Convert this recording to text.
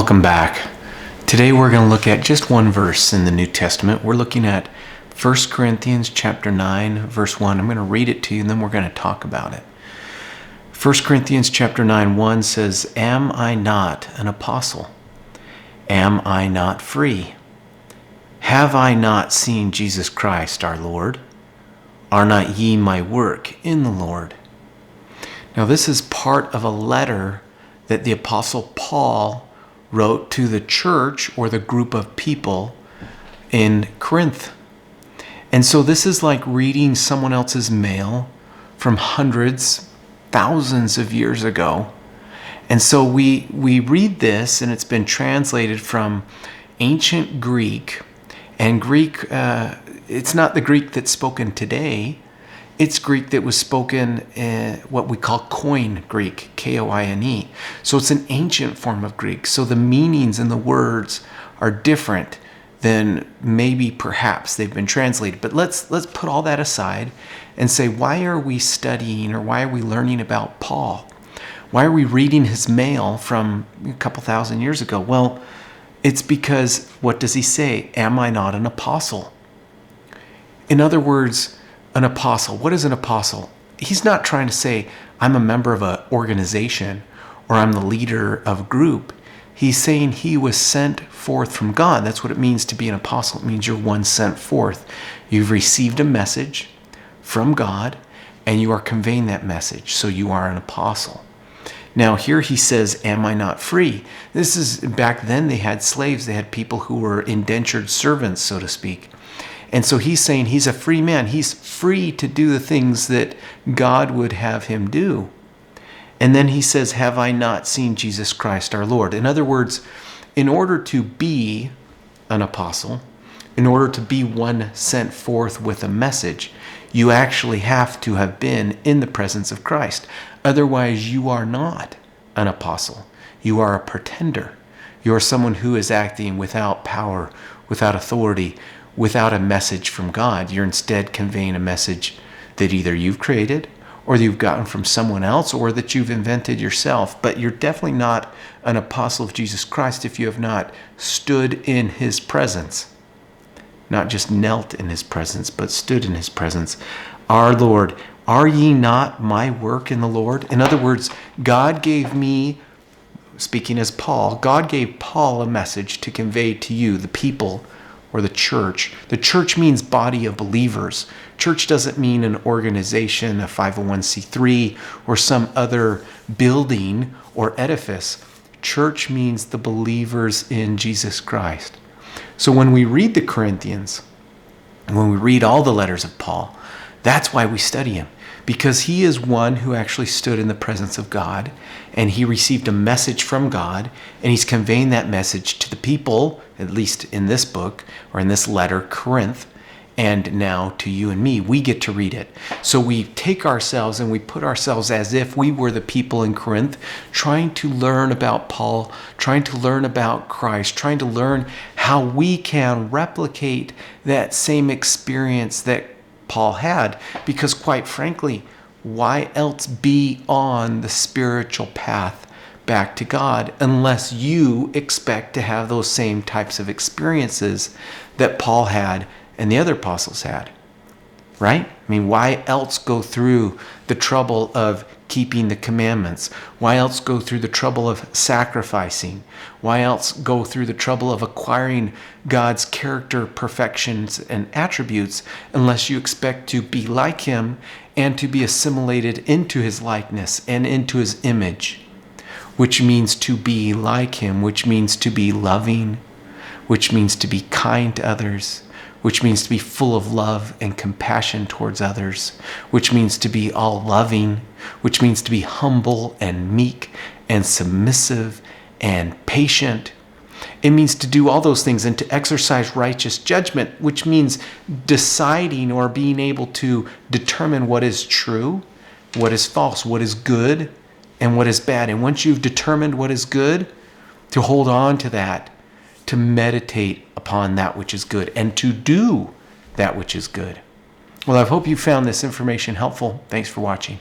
Welcome back. Today we're going to look at just one verse in the New Testament. We're looking at 1 Corinthians chapter 9, verse 1. I'm going to read it to you and then we're going to talk about it. 1 Corinthians chapter 9, 1 says, "Am I not an apostle? Am I not free? Have I not seen Jesus Christ our Lord? Are not ye my work in the Lord?" Now this is part of a letter that the Apostle Paul wrote to the church or the group of people in Corinth. And so this is like reading someone else's mail from hundreds, thousands of years ago. And so we read this, and it's been translated from ancient Greek. And Greek, it's not the Greek that's spoken today. It's Greek that was spoken what we call Koine Greek, K-O-I-N-E. So it's an ancient form of Greek. So the meanings and the words are different than maybe perhaps they've been translated. But let's put all that aside and say, why are we studying or why are we learning about Paul? Why are we reading his mail from a couple thousand years ago? Well, it's because, what does he say? Am I not an apostle? In other words, an apostle. What is an apostle? He's not trying to say, I'm a member of an organization or I'm the leader of a group. He's saying he was sent forth from God. That's what it means to be an apostle. It means you're one sent forth. You've received a message from God and you are conveying that message. So you are an apostle. Now here he says, am I not free? This is, back then they had slaves. They had people who were indentured servants, so to speak. And so he's saying he's a free man. He's free to do the things that God would have him do. And then he says, have I not seen Jesus Christ our Lord? In other words, in order to be an apostle, in order to be one sent forth with a message, you actually have to have been in the presence of Christ. Otherwise, you are not an apostle. You are a pretender. You are someone who is acting without power, without authority, without a message from God. You're instead conveying a message that either you've created or that you've gotten from someone else or that you've invented yourself. But you're definitely not an apostle of Jesus Christ if you have not stood in his presence. Not just knelt in his presence, but stood in his presence. Our Lord, are ye not my work in the Lord? In other words, God gave me, speaking as Paul, God gave Paul a message to convey to you, the people, or the church. The church means body of believers. Church doesn't mean an organization, a 501c3, or some other building or edifice. Church means the believers in Jesus Christ. So when we read the Corinthians, when we read all the letters of Paul, that's why we study him. Because he is one who actually stood in the presence of God and he received a message from God and he's conveying that message to the people, at least in this book or in this letter, Corinth, and now to you and me. We get to read it. So we take ourselves and we put ourselves as if we were the people in Corinth trying to learn about Paul, trying to learn about Christ, trying to learn how we can replicate that same experience that Paul had, because quite frankly, why else be on the spiritual path back to God unless you expect to have those same types of experiences that Paul had and the other apostles had, right? I mean, why else go through the trouble of keeping the commandments? Why else go through the trouble of sacrificing? Why else go through the trouble of acquiring God's character, perfections, and attributes unless you expect to be like him and to be assimilated into his likeness and into his image, which means to be like him, which means to be loving, which means to be kind to others, which means to be full of love and compassion towards others, which means to be all loving, which means to be humble and meek and submissive and patient. It means to do all those things and to exercise righteous judgment, which means deciding or being able to determine what is true, what is false, what is good, and what is bad. And once you've determined what is good, to hold on to that, to meditate upon that which is good, and to do that which is good. Well, I hope you found this information helpful. Thanks for watching.